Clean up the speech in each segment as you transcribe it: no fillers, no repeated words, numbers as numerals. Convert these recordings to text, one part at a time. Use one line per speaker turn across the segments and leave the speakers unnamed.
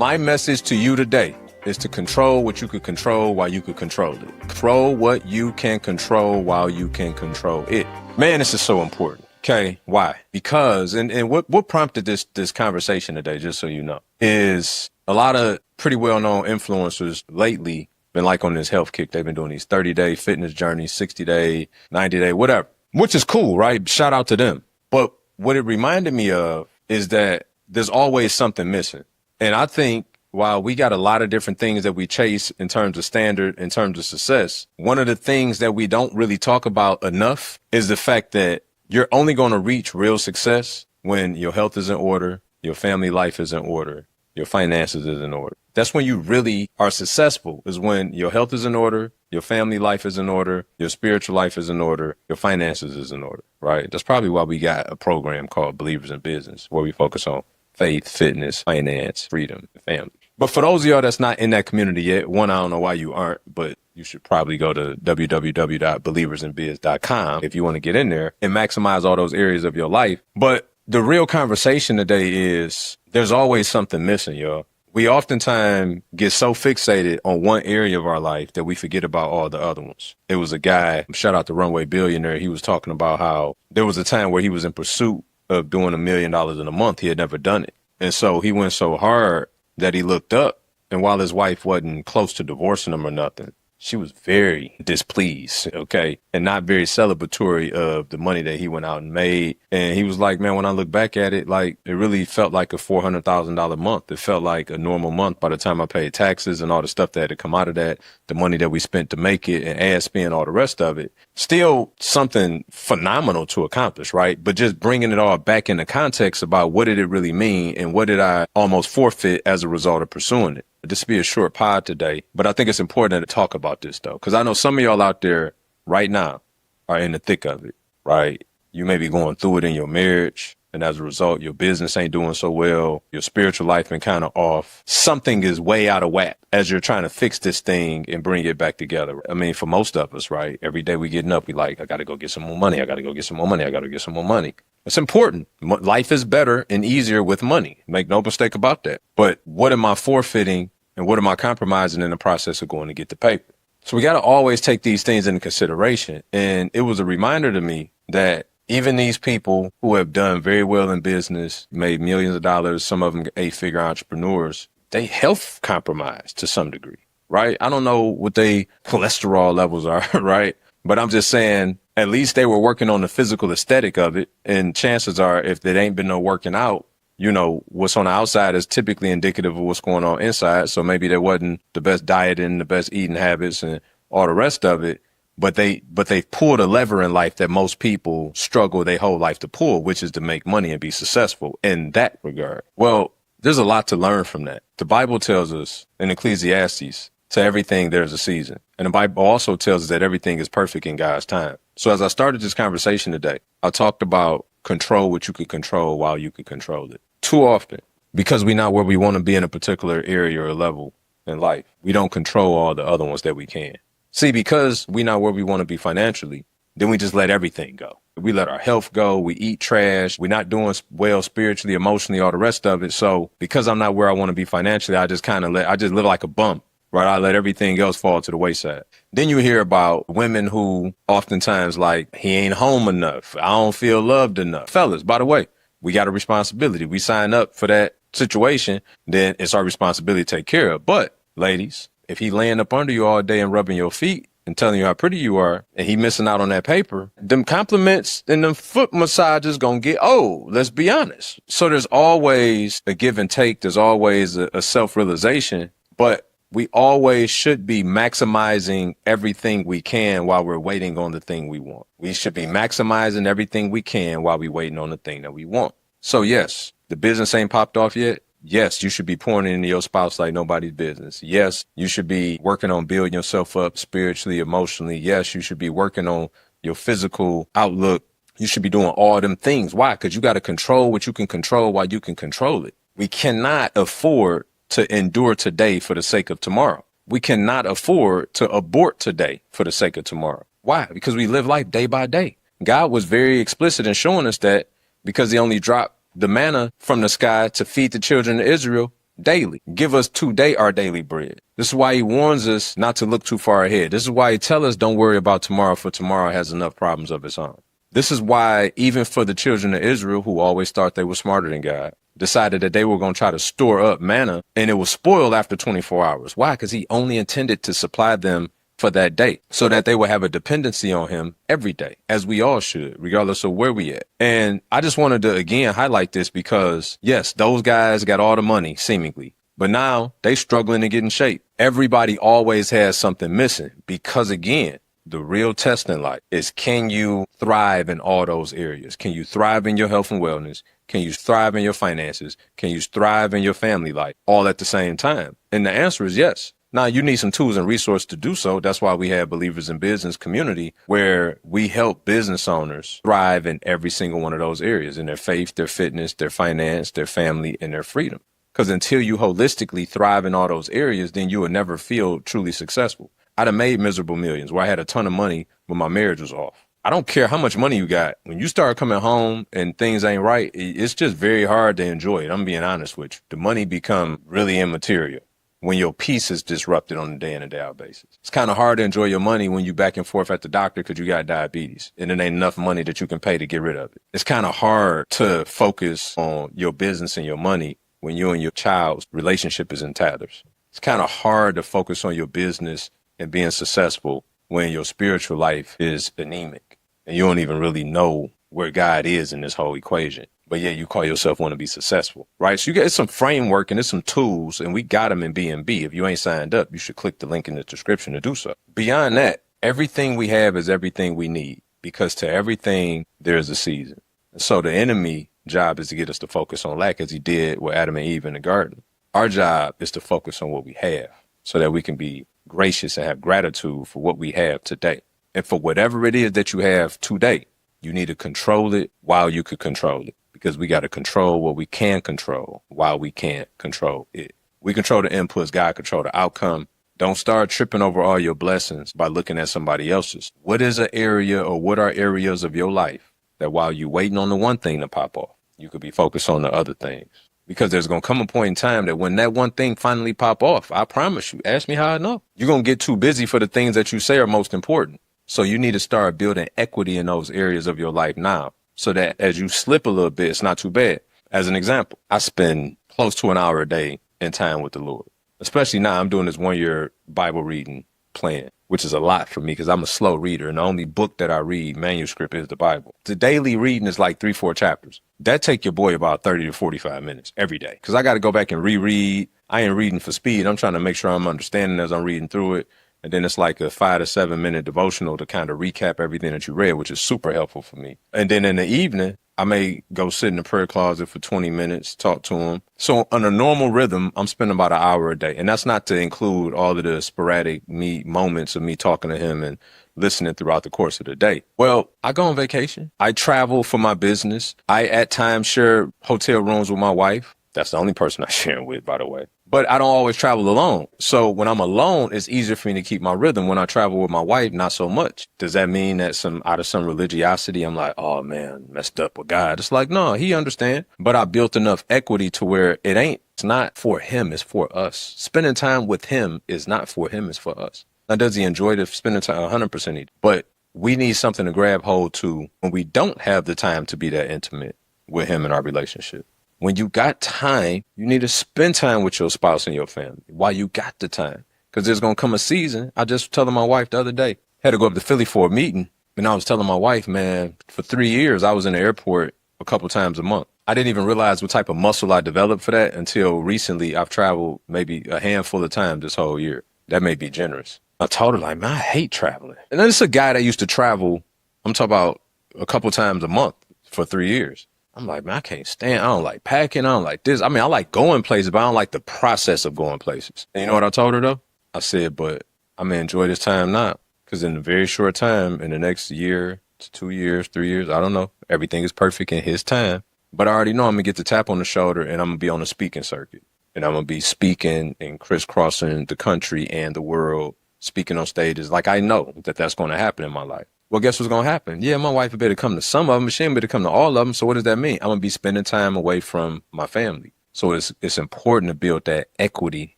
My message to you today is to control what you could control while you could control it. Control what you can control while you can control it. Man, this is so important. Okay, why? Because, and what prompted this conversation today, just so you know, is a lot of pretty well-known influencers lately been like on this health kick. They've been doing these 30-day fitness journeys, 60-day, 90-day, whatever, which is cool, right? Shout out to them. But what it reminded me of is that there's always something missing. And I think while we got a lot of different things that we chase in terms of standard, in terms of success, one of the things that we don't really talk about enough is the fact that you're only going to reach real success when your health is in order, your family life is in order, your finances is in order. That's when you really are successful, is when your health is in order, your family life is in order, your spiritual life is in order, your finances is in order, right? That's probably why we got a program called Believers in Business, where we focus on faith, fitness, finance, freedom, and family. But for those of y'all that's not in that community yet, one, I don't know why you aren't, but you should probably go to www.believersinbiz.com if you want to get in there and maximize all those areas of your life. But the real conversation today is there's always something missing, y'all. We oftentimes get so fixated on one area of our life that we forget about all the other ones. It was a guy, shout out to Runway Billionaire, he was talking about how there was a time where he was in pursuit of doing $1 million in a month. He had never done it. And so he went so hard that he looked up, and while his wife wasn't close to divorcing him or nothing, she was very displeased, okay, and not very celebratory of the money that he went out and made. And he was like, man, when I look back at it, like, it really felt like a $400,000 month. It felt like a normal month by the time I paid taxes and all the stuff that had to come out of that, the money that we spent to make it and ad spend, all the rest of it. Still something phenomenal to accomplish, right? But just bringing it all back into context about what did it really mean and what did I almost forfeit as a result of pursuing it. This will be a short pod today, but I think it's important to talk about this, though, because I know some of y'all out there right now are in the thick of it, right? You may be going through it in your marriage, and as a result, your business ain't doing so well. Your spiritual life been kind of off. Something is way out of whack as you're trying to fix this thing and bring it back together. I mean, for most of us, right? Every day we getting up, we like, I got to go get some more money. I got to go get some more money. I got to get some more money. It's important. Life is better and easier with money. Make no mistake about that. But what am I forfeiting and what am I compromising in the process of going to get the paper? So we got to always take these things into consideration. And it was a reminder to me that even these people who have done very well in business, made millions of dollars, some of them 8-figure entrepreneurs, they health compromised to some degree, right? I don't know what they cholesterol levels are, right? But I'm just saying, at least they were working on the physical aesthetic of it. And chances are, if there ain't been no working out, you know, what's on the outside is typically indicative of what's going on inside. So maybe there wasn't the best diet and the best eating habits and all the rest of it. But they pulled a lever in life that most people struggle their whole life to pull, which is to make money and be successful in that regard. Well, there's a lot to learn from that. The Bible tells us in Ecclesiastes, to everything there's a season. And the Bible also tells us that everything is perfect in God's time. So as I started this conversation today, I talked about control what you could control while you could control it. Too often, because we're not where we want to be in a particular area or level in life, we don't control all the other ones that we can. See, because we're not where we want to be financially, then we just let everything go. We let our health go. We eat trash. We're not doing well spiritually, emotionally, all the rest of it. So because I'm not where I want to be financially, I just live like a bum. Right, I let everything else fall to the wayside. Then you hear about women who oftentimes like, he ain't home enough. I don't feel loved enough. Fellas, by the way, we got a responsibility. We sign up for that situation, then it's our responsibility to take care of. But ladies, if he laying up under you all day and rubbing your feet and telling you how pretty you are, and he missing out on that paper, them compliments and them foot massages gonna get old. Let's be honest. So there's always a give and take. There's always a self-realization, but we always should be maximizing everything we can while we're waiting on the thing we want. We should be maximizing everything we can while we're waiting on the thing that we want. So yes, the business ain't popped off yet. Yes, you should be pouring into your spouse like nobody's business. Yes, you should be working on building yourself up spiritually, emotionally. Yes, you should be working on your physical outlook. You should be doing all them things. Why? Because you got to control what you can control while you can control it. We cannot afford to endure today for the sake of tomorrow. We cannot afford to abort today for the sake of tomorrow. Why? Because we live life day by day. God was very explicit in showing us that because he only dropped the manna from the sky to feed the children of Israel daily. Give us today our daily bread. This is why he warns us not to look too far ahead. This is why he tells us don't worry about tomorrow, for tomorrow has enough problems of its own. This is why even for the children of Israel, who always thought they were smarter than God, decided that they were going to try to store up manna, and it was spoiled after 24 hours. Why? Because he only intended to supply them for that day so that they would have a dependency on him every day, as we all should, regardless of where we at. And I just wanted to, again, highlight this because, yes, those guys got all the money, seemingly, but now they struggling to get in shape. Everybody always has something missing because, again, the real test in life is, can you thrive in all those areas? Can you thrive in your health and wellness? Can you thrive in your finances? Can you thrive in your family life all at the same time? And the answer is yes. Now, you need some tools and resources to do so. That's why we have Believers in Business community, where we help business owners thrive in every single one of those areas, in their faith, their fitness, their finance, their family, and their freedom. Because until you holistically thrive in all those areas, then you will never feel truly successful. I'd have made miserable millions where I had a ton of money when my marriage was off. I don't care how much money you got. When you start coming home and things ain't right, it's just very hard to enjoy it. I'm being honest with you. The money become really immaterial when your peace is disrupted on a day in and day out basis. It's kind of hard to enjoy your money when you back and forth at the doctor because you got diabetes and it ain't enough money that you can pay to get rid of it. It's kind of hard to focus on your business and your money when you and your child's relationship is in tatters. It's kind of hard to focus on your business and being successful when your spiritual life is anemic and you don't even really know where God is in this whole equation. But yeah, you call yourself want to be successful, right? So you get some framework and there's some tools, and we got them in B&B. If you ain't signed up, you should click the link in the description to do so. Beyond that, everything we have is everything we need, because to everything, there's a season. And so the enemy job is to get us to focus on lack, as he did with Adam and Eve in the garden. Our job is to focus on what we have so that we can be gracious and have gratitude for what we have today. And for whatever it is that you have today, you need to control it while you could control it. Because we got to control what we can control while we can't control it. We control the inputs, God control the outcome. Don't start tripping over all your blessings by looking at somebody else's. What is an area, or what are areas of your life that while you're waiting on the one thing to pop off, you could be focused on the other things? Because there's going to come a point in time that when that one thing finally pop off, I promise you, ask me how I know, you're going to get too busy for the things that you say are most important. So you need to start building equity in those areas of your life now, so that as you slip a little bit, it's not too bad. As an example, I spend close to an hour a day in time with the Lord. Especially now, I'm doing this 1-year Bible reading plan, which is a lot for me because I'm a slow reader, and the only book that I read manuscript is the Bible. The daily reading is like 3-4 chapters. That take your boy about 30 to 45 minutes every day, because I got to go back and reread. I ain't reading for speed. I'm trying to make sure I'm understanding as I'm reading through it. And then it's like a 5 to 7 minute devotional to kind of recap everything that you read, which is super helpful for me. And then in the evening, I may go sit in the prayer closet for 20 minutes, talk to him. So on a normal rhythm, I'm spending about an hour a day. And that's not to include all of the sporadic moments of me talking to him and listening throughout the course of the day. Well, I go on vacation. I travel for my business. I at times share hotel rooms with my wife. That's the only person I share with, by the way. But I don't always travel alone. So when I'm alone, it's easier for me to keep my rhythm. When I travel with my wife, not so much. Does that mean that out of some religiosity, I'm like, oh man, messed up with God? It's like, no, he understands. But I built enough equity to where it's not for him, it's for us. Spending time with him is not for him, it's for us. Now, does he enjoy the spending time? 100%. But we need something to grab hold to when we don't have the time to be that intimate with him in our relationship. When you got time, you need to spend time with your spouse and your family while you got the time. Because there's going to come a season. I just telling my wife the other day, had to go up to Philly for a meeting. And I was telling my wife, man, for 3 years, I was in the airport a couple times a month. I didn't even realize what type of muscle I developed for that until recently. I've traveled maybe a handful of times this whole year. That may be generous. I told her, like, man, I hate traveling. And then it's a guy that used to travel, I'm talking about a couple times a month for 3 years. I'm like, man, I can't stand. I don't like packing. I don't like this. I mean, I like going places, but I don't like the process of going places. And you know what I told her, though? I said, but I'm going to enjoy this time now. Because in a very short time, in the next year to 2 years, 3 years, I don't know, everything is perfect in his time. But I already know I'm going to get the tap on the shoulder, and I'm going to be on the speaking circuit. And I'm going to be speaking and crisscrossing the country and the world, speaking on stages. Like, I know that that's going to happen in my life. Well, guess what's going to happen? Yeah, my wife would better come to some of them, but she ain't better come to all of them. So what does that mean? I'm going to be spending time away from my family. So it's important to build that equity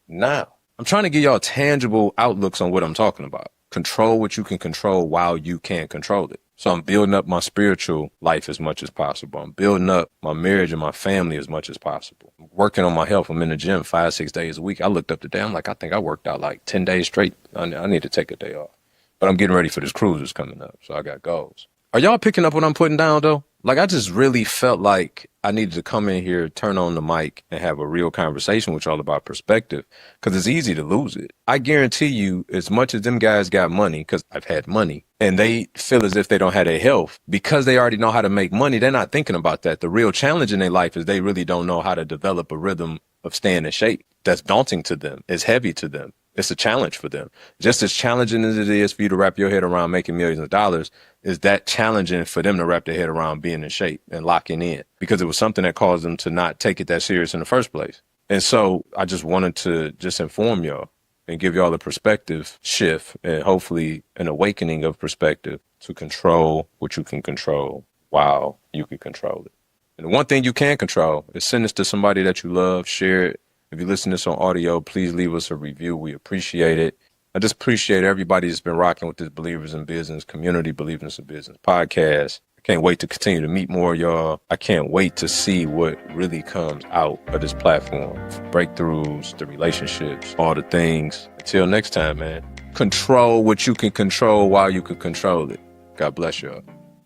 now. I'm trying to give y'all tangible outlooks on what I'm talking about. Control what you can control while you can't control it. So I'm building up my spiritual life as much as possible. I'm building up my marriage and my family as much as possible. I'm working on my health. I'm in the gym 5-6 days a week. I looked up today. I'm like, I think I worked out like 10 days straight. I need to take a day off. But I'm getting ready for this cruise that's coming up. So I got goals. Are y'all picking up what I'm putting down though? Like I just really felt like I needed to come in here, turn on the mic and have a real conversation with y'all about perspective because it's easy to lose it. I guarantee you as much as them guys got money, because I've had money, and they feel as if they don't have their health because they already know how to make money. They're not thinking about that. The real challenge in their life is they really don't know how to develop a rhythm of staying in shape. That's daunting to them. It's heavy to them. It's a challenge for them. Just as challenging as it is for you to wrap your head around making millions of dollars, is that challenging for them to wrap their head around being in shape and locking in because it was something that caused them to not take it that serious in the first place. And so I just wanted to just inform y'all and give y'all a perspective shift and hopefully an awakening of perspective to control what you can control while you can control it. And the one thing you can control is send this to somebody that you love, share it. If you listen to this on audio, please leave us a review. We appreciate it. I just appreciate everybody that's been rocking with this Believers in Business community, Believers in Business podcast. I can't wait to continue to meet more of y'all. I can't wait to see what really comes out of this platform. Breakthroughs, the relationships, all the things. Until next time, man. Control what you can control while you can control it. God bless y'all.